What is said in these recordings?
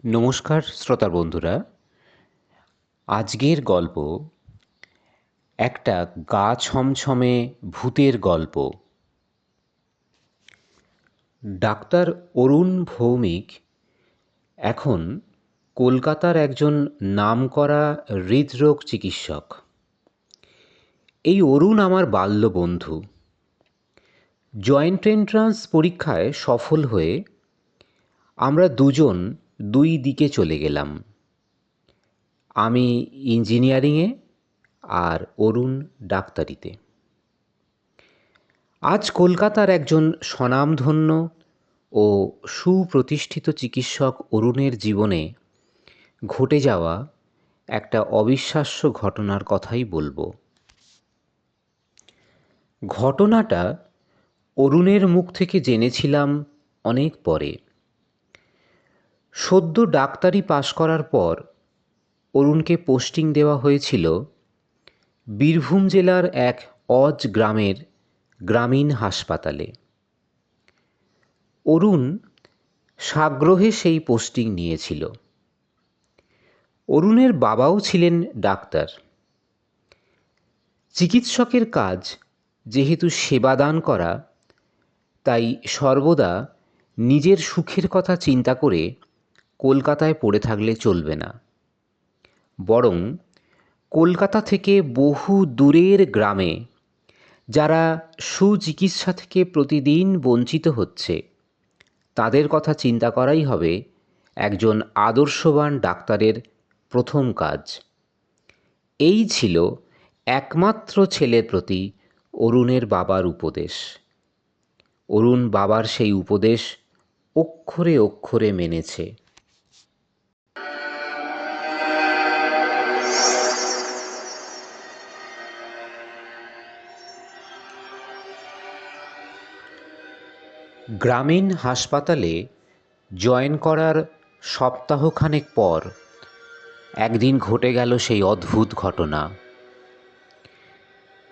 নমস্কার শ্রোতা বন্ধুরা, আজকের গল্প একটা গা ছমছমে ভূতের গল্প। ডাক্তার অরুণ ভৌমিক এখন কলকাতার একজন নামকরা হৃদরোগ চিকিৎসক। এই অরুণ আমার বাল্য বন্ধু। জয়েন্ট এন্ট্রান্স পরীক্ষায় সফল হয়ে আমরা দুজন দুই দিকে চলে গেলাম। আমি ইঞ্জিনিয়ারিংয়ে আর অরুণ ডাক্তারিতে। আজ কলকাতার একজন স্বনামধন্য ও সুপ্রতিষ্ঠিত চিকিৎসক অরুণের জীবনে ঘটে যাওয়া একটা অবিশ্বাস্য ঘটনার কথাই বলবো। ঘটনাটা অরুণের মুখ থেকে জেনেছিলাম অনেক পরে। সদ্য ডাক্তারি পাশ করার পর অরুণকে পোস্টিং দেওয়া হয়েছিল বীরভূম জেলার এক অজ গ্রামের গ্রামীণ হাসপাতালে। অরুণ সাগ্রহে সেই পোস্টিং নিয়েছিল। অরুণের বাবাও ছিলেন ডাক্তার। চিকিৎসকের কাজ যেহেতু সেবাদান করা, তাই সর্বদা নিজের সুখের কথা চিন্তা করে কলকাতায় পড়ে থাকলে চলবে না, বরং কলকাতা থেকে বহু দূরের গ্রামে যারা সুচিকিৎসা থেকে প্রতিদিন বঞ্চিত হচ্ছে, তাদের কথা চিন্তা করাই হবে একজন আদর্শবান ডাক্তারের প্রথম কাজ। এই ছিল একমাত্র ছেলের প্রতি অরুণের বাবার উপদেশ। অরুণ বাবার সেই উপদেশ অক্ষরে অক্ষরে মেনেছে। গ্রামীণ হাসপাতালে জয়েন করার সপ্তাহখানেক পর একদিন ঘটে গেল সেই অদ্ভুত ঘটনা।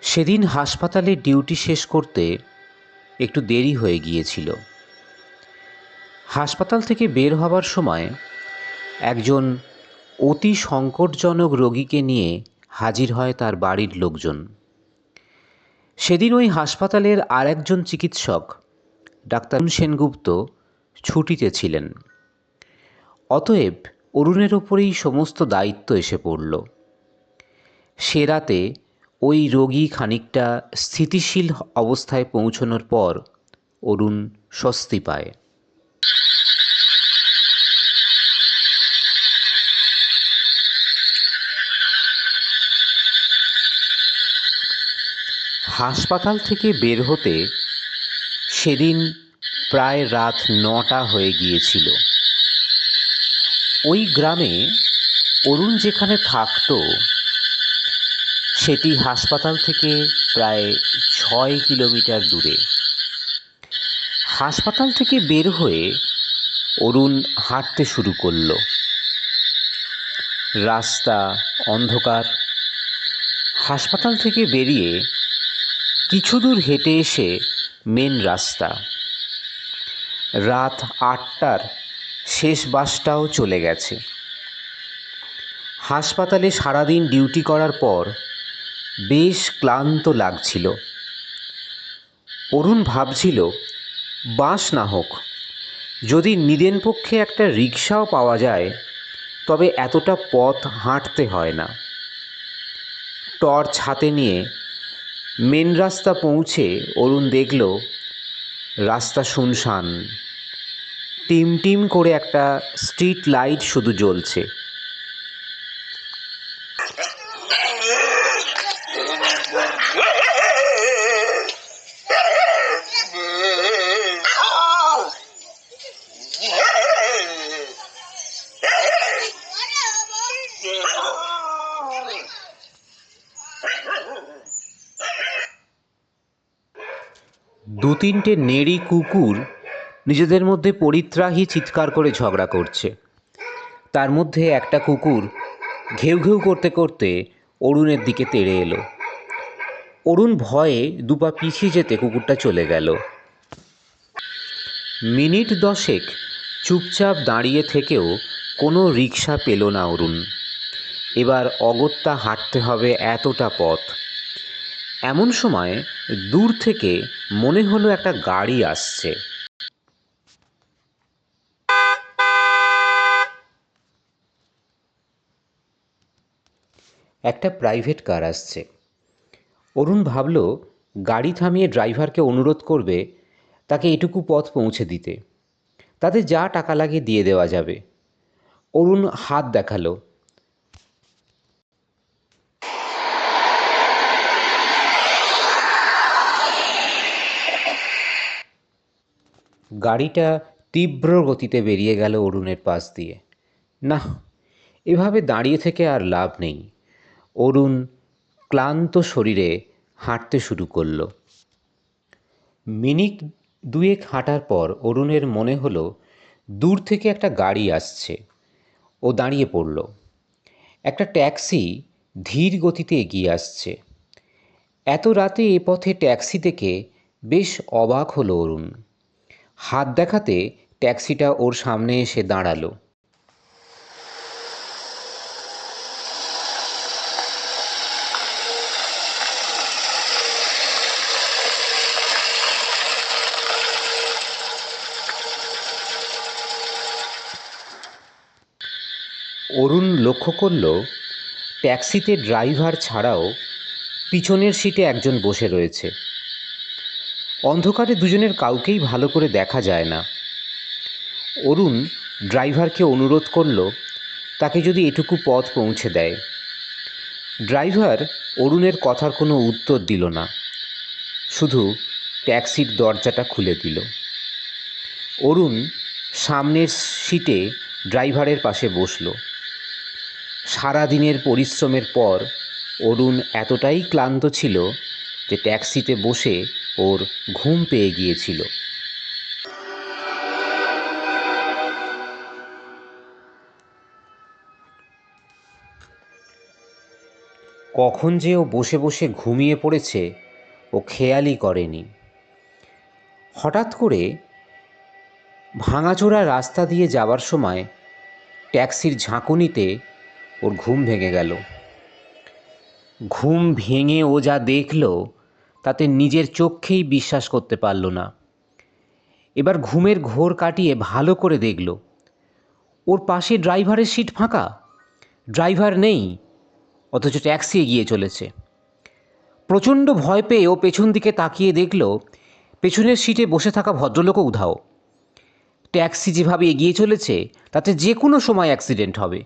সেদিন হাসপাতালে ডিউটি শেষ করতে একটু দেরি হয়ে গিয়েছিল। হাসপাতাল থেকে বের হবার সময় একজন অতি সংকটজনক রোগীকে নিয়ে হাজির হয় তার বাড়ির লোকজন। সেদিন ওই হাসপাতালের আর একজন চিকিৎসক ডাক্তার সেনগুপ্ত ছুটিতে ছিলেন। অতএব অরুণের ওপরেই সমস্ত দায়িত্ব এসে পড়ল। সে রাতে ওই রোগী খানিকটা স্থিতিশীল অবস্থায় পৌঁছানোর পর অরুণ স্বস্তি পায়। হাসপাতাল থেকে বের হতে সেদিন প্রায় রাত 9টা হয়ে গিয়েছিল। ওই গ্রামে অরুণ যেখানে থাকত সেটি হাসপাতাল থেকে প্রায় 6 কিলোমিটার দূরে। হাসপাতাল থেকে বের হয়ে অরুণ হাঁটতে শুরু করল। রাস্তা অন্ধকার। হাসপাতাল থেকে বেরিয়ে কিছু দূর হেঁটে এসে মেন রাস্তা। রাত 8টার শেষ বাসটাও চলে গেছে। হাসপাতালে সারাদিন ডিউটি করার পর বেশ ক্লান্ত লাগছিল। অরুণ ভাবছিল, বাস না হোক, যদি নিদেন পক্ষে একটা রিক্সাও পাওয়া যায় তবে এতটা পথ হাঁটতে হয় না। টর্চ হাতে নিয়ে মেন রাস্তা পৌঁছে অরুণ দেখল রাস্তা শুনশান। টিম টিম করে একটা স্ট্রিট লাইট শুধু জ্বলছে। দু তিনটে নেড়ি কুকুর নিজেদের মধ্যে পরিত্রাহী চিৎকার করে ঝগড়া করছে। তার মধ্যে একটা কুকুর ঘেউ ঘেউ করতে করতে অরুণের দিকে তেড়ে এলো। অরুণ ভয়ে দুপা পিছিয়ে যেতে কুকুরটা চলে গেল। মিনিট 10 চুপচাপ দাঁড়িয়ে থেকেও কোনো রিকশা পেল না অরুণ। এবার অগত্যা হাঁটতে হবে এতটা পথ। এমন সময় দূর থেকে মনে হলো একটা গাড়ি আসছে। একটা প্রাইভেট কার আসছে। অরুণ ভাবল গাড়ি থামিয়ে ড্রাইভারকে অনুরোধ করবে তাকে এটুকু পথ পৌঁছে দিতে। তাতে যা টাকা লাগে দিয়ে দেওয়া যাবে। অরুণ হাত দেখালো। গাড়িটা তীব্র গতিতে বেরিয়ে গেল অরুণের পাশ দিয়ে। না, এভাবে দাঁড়িয়ে থেকে আর লাভ নেই। অরুণ ক্লান্ত শরীরে হাঁটতে শুরু করল। মিনিট দুয়েক হাঁটার পর অরুণের মনে হলো দূর থেকে একটা গাড়ি আসছে। ও দাঁড়িয়ে পড়ল। একটা ট্যাক্সি ধীর গতিতে এগিয়ে আসছে। এত রাতে এ পথে ট্যাক্সি দেখে বেশ অবাক হলো অরুণ। হাত দেখাতে ট্যাক্সিটা ওর সামনে এসে দাঁড়ালো। অরুণ লক্ষ্য করল ট্যাক্সিতে ড্রাইভার ছাড়াও পিছনের সিটে একজন বসে রয়েছে। অন্ধকারে দুজনের কাউকেই ভালো করে দেখা যায় না। অরুণ ড্রাইভারকে অনুরোধ করল তাকে যদি এটুকু পথ পৌঁছে দেয়। ড্রাইভার অরুণের কথার কোনো উত্তর দিল না, শুধু ট্যাক্সির দরজাটা খুলে দিল। অরুণ সামনের সিটে ড্রাইভারের পাশে বসল। সারাদিনের পরিশ্রমের পর অরুণ এতটাই ক্লান্ত ছিল যে ট্যাক্সিতে বসে ওর ঘুম পেয়ে গিয়েছিল। কখন যে ও বসে বসে ঘুমিয়ে পড়েছে ও খেয়ালই করেনি। হঠাৎ করে ভাঙাচোরা রাস্তা দিয়ে যাবার সময় ট্যাক্সির ঝাঁকুনিতে ওর ঘুম ভেঙে গেল। ঘুম ভেঙে ও যা দেখল তাতে নিজের চোখেই বিশ্বাস করতে পারল না। এবার ঘুমের ঘোর কাটিয়ে ভালো করে দেখল ওর পাশে ড্রাইভারের সিট ফাঁকা। ড্রাইভার নেই, অথচ ট্যাক্সি এগিয়ে চলেছে। প্রচণ্ড ভয় পেয়ে ও পেছন দিকে তাকিয়ে দেখল পেছনের সিটে বসে থাকা ভদ্রলোকও উধাও। ট্যাক্সি যেভাবে এগিয়ে চলেছে তাতে যে কোনো সময় অ্যাক্সিডেন্ট হবে।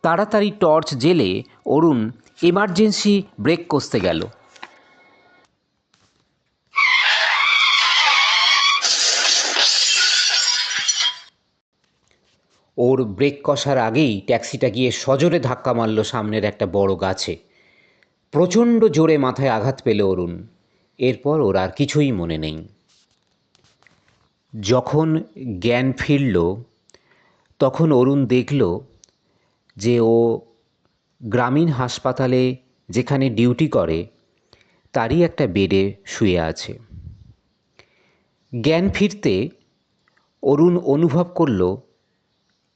তাড়াতাড়ি টর্চ জ্বেলে অরুণ এমার্জেন্সি ব্রেক কষতে গেল। ওর ব্রেক কষার আগেই ট্যাক্সিটা গিয়ে সজোরে ধাক্কা মারল সামনের একটা বড় গাছে। প্রচণ্ড জোরে মাথায় আঘাত পেল অরুণ। এরপর ওর আর কিছুই মনে নেই। যখন জ্ঞান ফিরল তখন অরুণ দেখল যে ও গ্রামীণ হাসপাতালে যেখানে ডিউটি করে তারই একটা বেডে শুয়ে আছে। জ্ঞান ফিরতে অরুণ অনুভব করল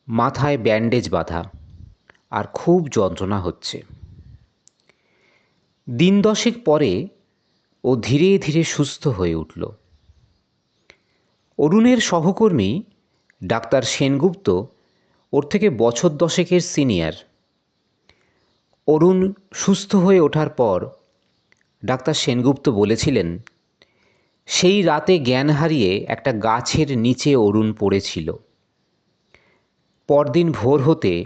মাথায় ব্যান্ডেজ বাঁধা আর খুব যন্ত্রণা হচ্ছে। দিন দশেক পরে ও ধীরে ধীরে সুস্থ হয়ে উঠল। অরুণের সহকর্মী ডাক্তার সেনগুপ্ত ওর থেকে বছর দশেকের সিনিয়র। অরুণ সুস্থ হয়ে ওঠার পর ডাক্তার সেনগুপ্ত বলেছিলেন সেই রাতে জ্ঞান হারিয়ে একটা গাছের নিচে অরুণ পড়েছিল। পরদিন ভোর হতে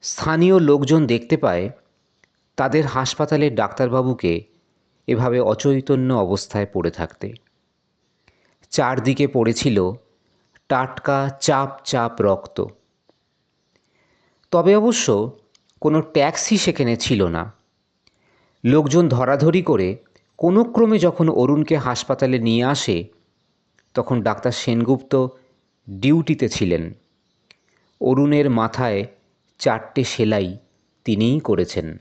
স্থানীয় লোকজন দেখতে পায় তাদের হাসপাতালের ডাক্তারবাবুকে এভাবে অচৈতন্য অবস্থায় পড়ে থাকতে। চারদিকে পড়েছিল টাটকা চাপ চাপ রক্ত। তবে অবশ্য কোনো ট্যাক্সি সেখানে ছিল না। লোকজন ধরাধরি করে কোনো ক্রমে যখন অরুণকে হাসপাতালে নিয়ে আসে তখন ডাক্তার সেনগুপ্ত ডিউটিতে ছিলেন। অরুণের মাথায় 4টে সেলাই তিনিই করেছেন।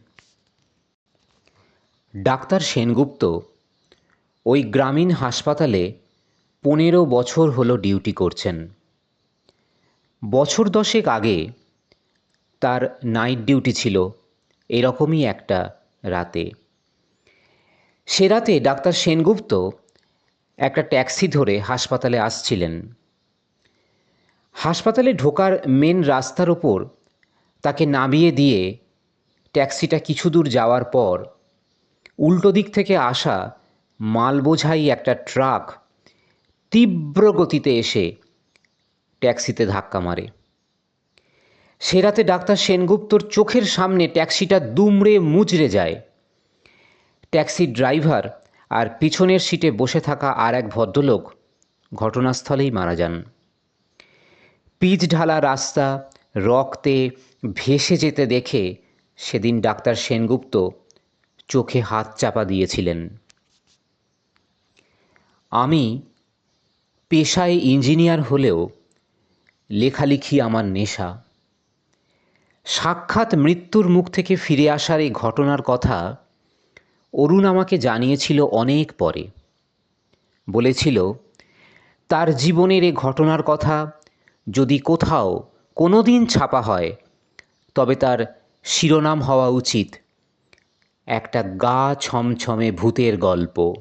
ডাক্তার সেনগুপ্ত ওই গ্রামীণ হাসপাতালে 15 বছর হলো ডিউটি করছেন। বছর দশেক আগে তার নাইট ডিউটি ছিল এরকমই একটা রাতে। সে রাতে ডাক্তার সেনগুপ্ত একটা ট্যাক্সি ধরে হাসপাতালে আসছিলেন। হাসপাতালে ঢোকার মেন রাস্তার ওপর তাকে নামিয়ে দিয়ে ট্যাক্সিটা কিছু দূর যাওয়ার পর উল্টো দিক থেকে আসা মালবোঝাই একটা ট্রাক তীব্র গতিতে এসে ট্যাক্সিতে ধাক্কা মারে। সে রাতে ডাক্তার সেনগুপ্তর চোখের সামনে ট্যাক্সিটা দুমড়ে মুচড়ে যায়। ট্যাক্সির ড্রাইভার আর পিছনের সিটে বসে থাকা আর এক ভদ্রলোক ঘটনাস্থলেই মারা যান। পিচ ঢালা রাস্তা রক্তে ভেসে যেতে দেখে সেদিন ডাক্তার সেনগুপ্ত চোখে হাত চাপা দিয়েছিলেন। আমি পেশায় ইঞ্জিনিয়ার হলেও লেখালেখি আমার নেশা। সাক্ষাৎ মৃত্যুর মুখ থেকে ফিরে আসার এই ঘটনার কথা অরুণ আমাকে জানিয়েছিল অনেক পরে। বলেছিল তার জীবনের এই ঘটনার কথা যদি কোথাও কোনো দিন ছাপা হয় তবে তার শিরোনাম হওয়া উচিত একটা গা ছমছমে ভূতের গল্প।